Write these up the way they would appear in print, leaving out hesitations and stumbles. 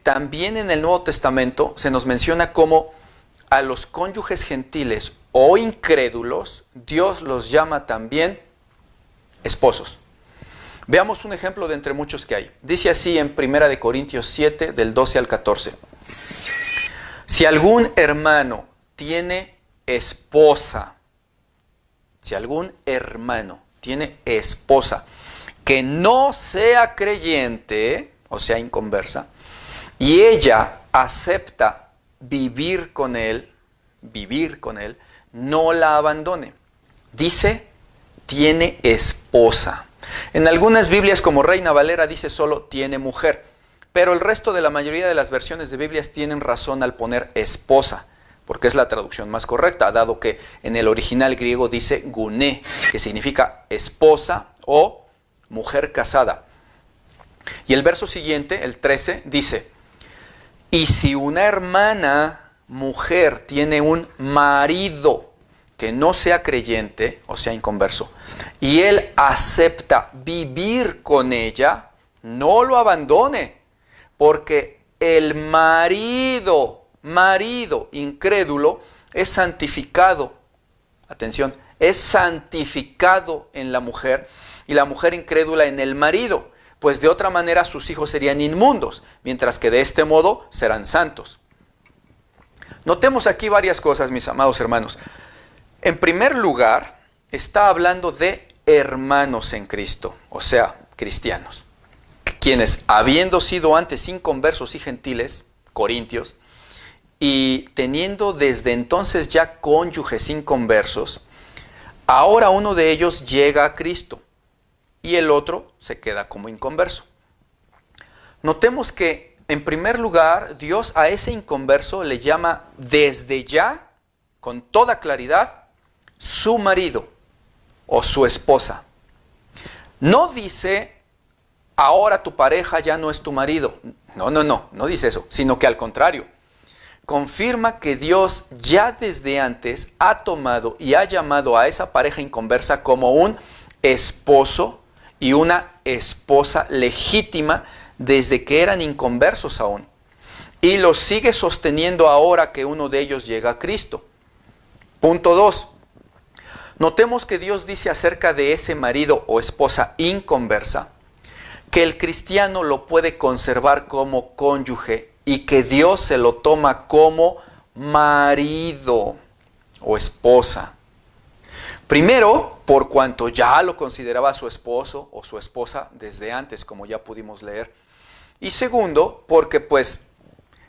también en el Nuevo Testamento se nos menciona como a los cónyuges gentiles o incrédulos, Dios los llama también esposos. Veamos un ejemplo de entre muchos que hay. Dice así en 1 Corintios 7, del 12 al 14. Si algún hermano tiene esposa, que no sea creyente, o sea, inconversa, y ella acepta vivir con él, no la abandone. Dice, tiene esposa. En algunas Biblias, como Reina Valera, dice solo tiene mujer, pero el resto de la mayoría de las versiones de Biblias tienen razón al poner esposa, porque es la traducción más correcta, dado que en el original griego dice guné, que significa esposa o mujer casada. Y el verso siguiente, el 13, dice, y si una hermana mujer tiene un marido que no sea creyente, o sea, inconverso, y él acepta vivir con ella, no lo abandone, porque el marido incrédulo es santificado, atención, es santificado en la mujer y la mujer incrédula en el marido, pues de otra manera sus hijos serían inmundos, mientras que de este modo serán santos. Notemos aquí varias cosas, mis amados hermanos. En primer lugar, está hablando de hermanos en Cristo, o sea, cristianos, quienes habiendo sido antes inconversos y gentiles, corintios, y teniendo desde entonces ya cónyuges inconversos, ahora uno de ellos llega a Cristo y el otro se queda como inconverso. Notemos que, en primer lugar, Dios a ese inconverso le llama desde ya, con toda claridad, su marido o su esposa. No dice, ahora tu pareja ya no es tu marido. No dice eso, sino que al contrario, confirma que Dios ya desde antes ha tomado y ha llamado a esa pareja inconversa como un esposo y una esposa legítima desde que eran inconversos aún. Y lo sigue sosteniendo ahora que uno de ellos llega a Cristo. Punto 2. Notemos que Dios dice acerca de ese marido o esposa inconversa que el cristiano lo puede conservar como cónyuge y que Dios se lo toma como marido o esposa. Primero, por cuanto ya lo consideraba su esposo o su esposa desde antes, como ya pudimos leer. Y segundo, porque pues,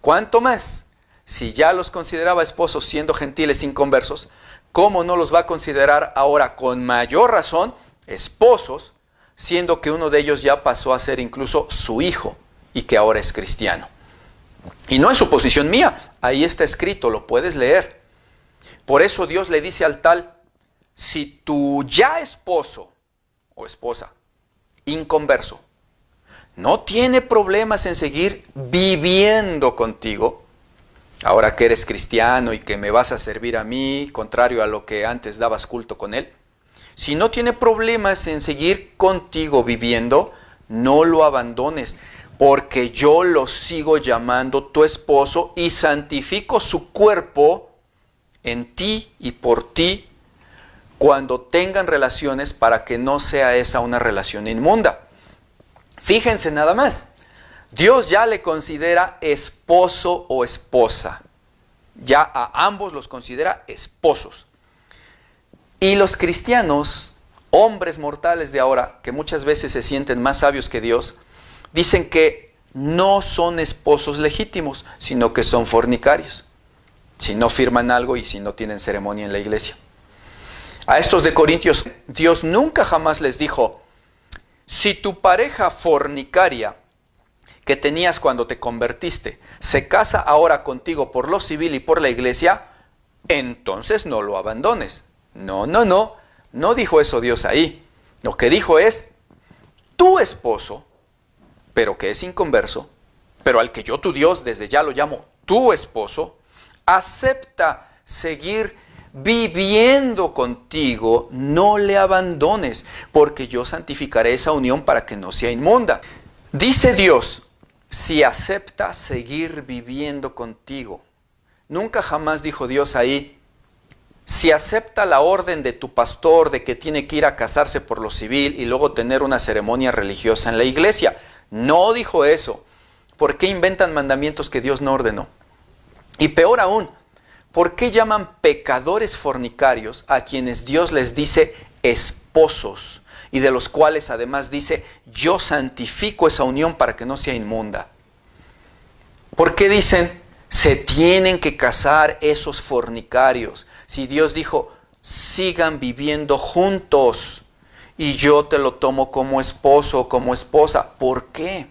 ¿cuánto más? Si ya los consideraba esposos siendo gentiles inconversos, ¿cómo no los va a considerar ahora con mayor razón esposos, siendo que uno de ellos ya pasó a ser incluso su hijo y que ahora es cristiano? Y no es suposición mía, ahí está escrito, lo puedes leer. Por eso Dios le dice al tal, si tu ya esposo o esposa inconverso no tiene problemas en seguir viviendo contigo, ahora que eres cristiano y que me vas a servir a mí, contrario a lo que antes dabas culto con él, si no tiene problemas en seguir contigo viviendo, no lo abandones, porque yo lo sigo llamando tu esposo y santifico su cuerpo en ti y por ti cuando tengan relaciones para que no sea esa una relación inmunda. Fíjense nada más, Dios ya le considera esposo o esposa, ya a ambos los considera esposos. Y los cristianos, hombres mortales de ahora, que muchas veces se sienten más sabios que Dios, dicen que no son esposos legítimos, sino que son fornicarios, si no firman algo y si no tienen ceremonia en la iglesia. A estos de Corintios, Dios nunca jamás les dijo, si tu pareja fornicaria que tenías cuando te convertiste se casa ahora contigo por lo civil y por la iglesia, entonces no lo abandones. No dijo eso Dios ahí. Lo que dijo es, tu esposo, pero que es inconverso, pero al que yo tu Dios desde ya lo llamo tu esposo, acepta seguir viviendo contigo, no le abandones, porque yo santificaré esa unión para que no sea inmunda. Dice Dios, si acepta seguir viviendo contigo. Nunca jamás dijo Dios ahí, si acepta la orden de tu pastor de que tiene que ir a casarse por lo civil y luego tener una ceremonia religiosa en la iglesia. No dijo eso. ¿Por qué inventan mandamientos que Dios no ordenó? Y peor aún, ¿por qué llaman pecadores fornicarios a quienes Dios les dice esposos? Y de los cuales además dice, yo santifico esa unión para que no sea inmunda. ¿Por qué dicen, se tienen que casar esos fornicarios? Si Dios dijo, sigan viviendo juntos y yo te lo tomo como esposo o como esposa. ¿Por qué?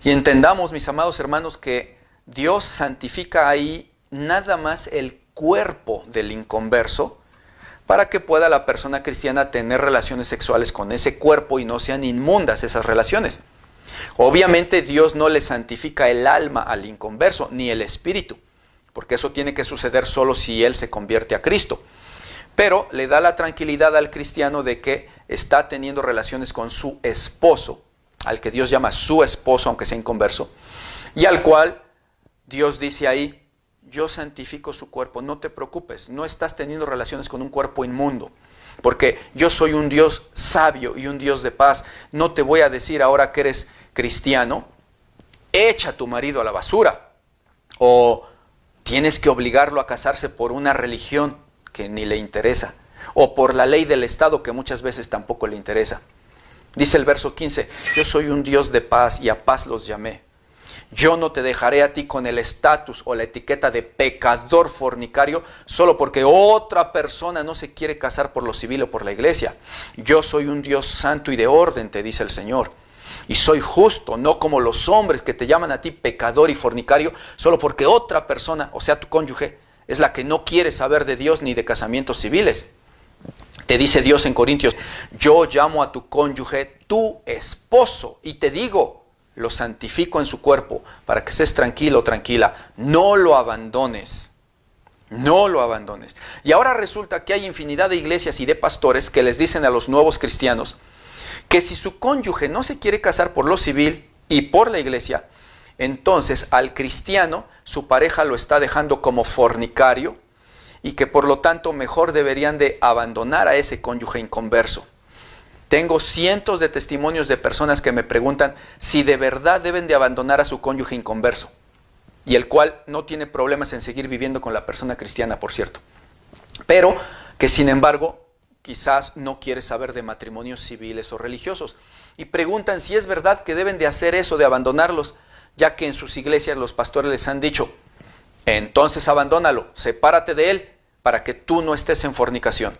Y entendamos, mis amados hermanos, que Dios santifica ahí nada más el cuerpo del inconverso para que pueda la persona cristiana tener relaciones sexuales con ese cuerpo y no sean inmundas esas relaciones. Obviamente Dios no le santifica el alma al inconverso, ni el espíritu, porque eso tiene que suceder solo si él se convierte a Cristo. Pero le da la tranquilidad al cristiano de que está teniendo relaciones con su esposo, al que Dios llama su esposo, aunque sea inconverso, y al cual Dios dice ahí, yo santifico su cuerpo, no te preocupes, no estás teniendo relaciones con un cuerpo inmundo, porque yo soy un Dios sabio y un Dios de paz. No te voy a decir ahora que eres cristiano, echa a tu marido a la basura, o tienes que obligarlo a casarse por una religión que ni le interesa, o por la ley del Estado que muchas veces tampoco le interesa. Dice el verso 15, yo soy un Dios de paz y a paz los llamé. Yo no te dejaré a ti con el estatus o la etiqueta de pecador fornicario solo porque otra persona no se quiere casar por lo civil o por la iglesia. Yo soy un Dios santo y de orden, te dice el Señor. Y soy justo, no como los hombres que te llaman a ti pecador y fornicario solo porque otra persona, o sea tu cónyuge, es la que no quiere saber de Dios ni de casamientos civiles. Te dice Dios en Corintios, yo llamo a tu cónyuge tu esposo y te digo, lo santifico en su cuerpo para que estés tranquilo o tranquila. No lo abandones. No lo abandones. Y ahora resulta que hay infinidad de iglesias y de pastores que les dicen a los nuevos cristianos que si su cónyuge no se quiere casar por lo civil y por la iglesia, entonces al cristiano su pareja lo está dejando como fornicario y que por lo tanto mejor deberían de abandonar a ese cónyuge inconverso. Tengo cientos de testimonios de personas que me preguntan si de verdad deben de abandonar a su cónyuge inconverso, y el cual no tiene problemas en seguir viviendo con la persona cristiana, por cierto, pero que sin embargo quizás no quiere saber de matrimonios civiles o religiosos, y preguntan si es verdad que deben de hacer eso, de abandonarlos, ya que en sus iglesias los pastores les han dicho, entonces abandónalo, sepárate de él, para que tú no estés en fornicación.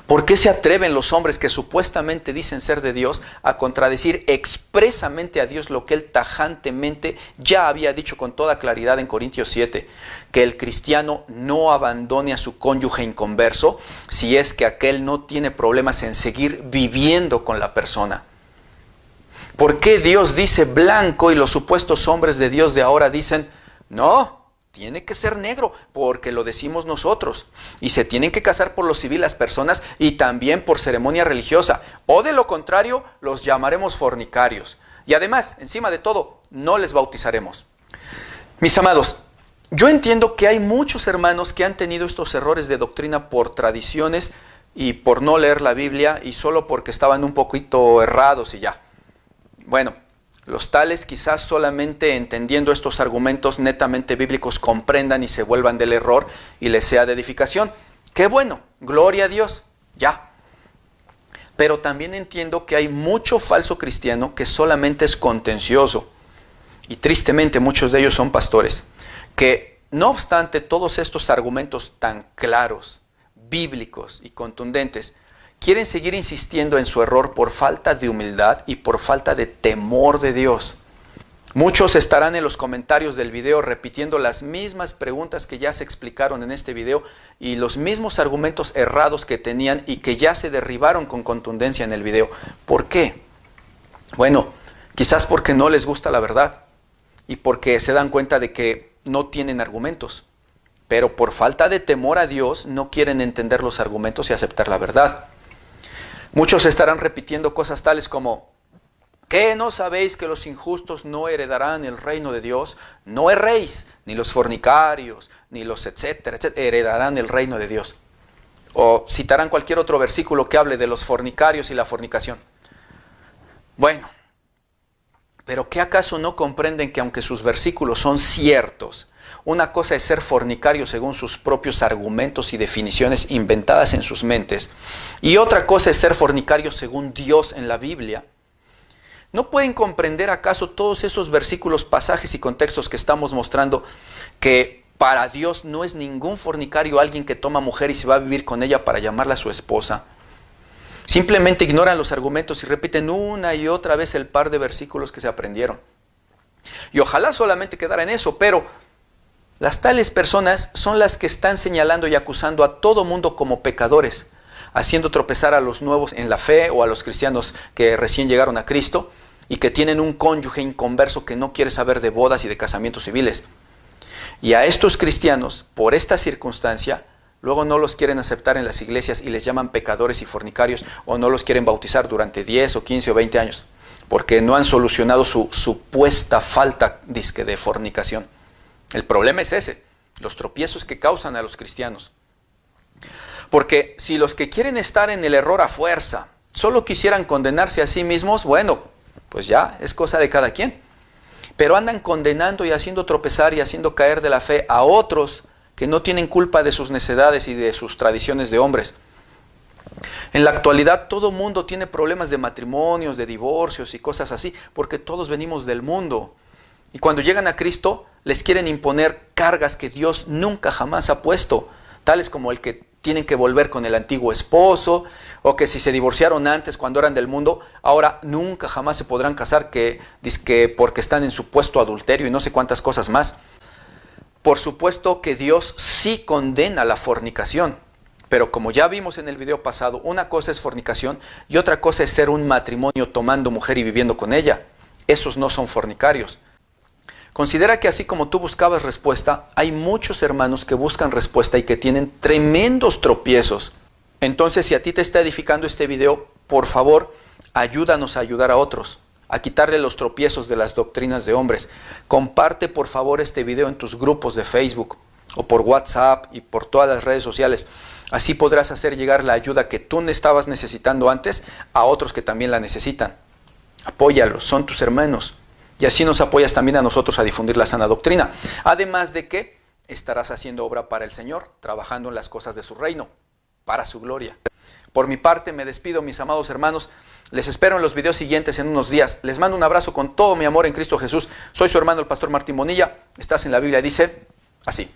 ¿Por qué se atreven los hombres que supuestamente dicen ser de Dios a contradecir expresamente a Dios lo que Él tajantemente ya había dicho con toda claridad en Corintios 7? Que el cristiano no abandone a su cónyuge inconverso si es que aquel no tiene problemas en seguir viviendo con la persona. ¿Por qué Dios dice blanco y los supuestos hombres de Dios de ahora dicen no? Tiene que ser negro, porque lo decimos nosotros. Y se tienen que casar por lo civil las personas y también por ceremonia religiosa. O de lo contrario, los llamaremos fornicarios. Y además, encima de todo, no les bautizaremos. Mis amados, yo entiendo que hay muchos hermanos que han tenido estos errores de doctrina por tradiciones y por no leer la Biblia y solo porque estaban un poquito errados y ya. Bueno, los tales quizás solamente entendiendo estos argumentos netamente bíblicos comprendan y se vuelvan del error y les sea de edificación. ¡Qué bueno! ¡Gloria a Dios! Ya. Pero también entiendo que hay mucho falso cristiano que solamente es contencioso. Y tristemente muchos de ellos son pastores. Que no obstante todos estos argumentos tan claros, bíblicos y contundentes, quieren seguir insistiendo en su error por falta de humildad y por falta de temor de Dios. Muchos estarán en los comentarios del video repitiendo las mismas preguntas que ya se explicaron en este video y los mismos argumentos errados que tenían y que ya se derribaron con contundencia en el video. ¿Por qué? Bueno, quizás porque no les gusta la verdad y porque se dan cuenta de que no tienen argumentos. Pero por falta de temor a Dios no quieren entender los argumentos y aceptar la verdad. Muchos estarán repitiendo cosas tales como, ¿Qué no sabéis que los injustos no heredarán el reino de Dios? No erréis, ni los fornicarios, ni los etcétera, etcétera, heredarán el reino de Dios. O citarán cualquier otro versículo que hable de los fornicarios y la fornicación. Bueno, pero ¿qué acaso no comprenden que aunque sus versículos son ciertos, una cosa es ser fornicario según sus propios argumentos y definiciones inventadas en sus mentes, y otra cosa es ser fornicario según Dios en la Biblia? ¿No pueden comprender acaso todos esos versículos, pasajes y contextos que estamos mostrando que para Dios no es ningún fornicario alguien que toma mujer y se va a vivir con ella para llamarla su esposa? Simplemente ignoran los argumentos y repiten una y otra vez el par de versículos que se aprendieron. Y ojalá solamente quedara en eso, pero las tales personas son las que están señalando y acusando a todo mundo como pecadores, haciendo tropezar a los nuevos en la fe o a los cristianos que recién llegaron a Cristo y que tienen un cónyuge inconverso que no quiere saber de bodas y de casamientos civiles. Y a estos cristianos, por esta circunstancia, luego no los quieren aceptar en las iglesias y les llaman pecadores y fornicarios, o no los quieren bautizar durante 10 o 15 o 20 años, porque no han solucionado su supuesta falta disque de fornicación. El problema es ese, los tropiezos que causan a los cristianos. Porque si los que quieren estar en el error a fuerza solo quisieran condenarse a sí mismos, bueno, pues ya es cosa de cada quien. Pero andan condenando y haciendo tropezar y haciendo caer de la fe a otros que no tienen culpa de sus necedades y de sus tradiciones de hombres. En la actualidad todo mundo tiene problemas de matrimonios, de divorcios y cosas así, porque todos venimos del mundo. Y cuando llegan a Cristo, les quieren imponer cargas que Dios nunca jamás ha puesto, tales como el que tienen que volver con el antiguo esposo, o que si se divorciaron antes cuando eran del mundo, ahora nunca jamás se podrán casar porque están en supuesto adulterio y no sé cuántas cosas más. Por supuesto que Dios sí condena la fornicación, pero como ya vimos en el video pasado, una cosa es fornicación y otra cosa es ser un matrimonio tomando mujer y viviendo con ella. Esos no son fornicarios. Considera que así como tú buscabas respuesta, hay muchos hermanos que buscan respuesta y que tienen tremendos tropiezos. Entonces, si a ti te está edificando este video, por favor, ayúdanos a ayudar a otros, a quitarle los tropiezos de las doctrinas de hombres. Comparte, por favor, este video en tus grupos de Facebook o por WhatsApp y por todas las redes sociales. Así podrás hacer llegar la ayuda que tú estabas necesitando antes a otros que también la necesitan. Apóyalos, son tus hermanos. Y así nos apoyas también a nosotros a difundir la sana doctrina. Además de que estarás haciendo obra para el Señor, trabajando en las cosas de su reino, para su gloria. Por mi parte me despido, mis amados hermanos. Les espero en los videos siguientes en unos días. Les mando un abrazo con todo mi amor en Cristo Jesús. Soy su hermano el pastor Martín Bonilla. Estás en la Biblia, dice así.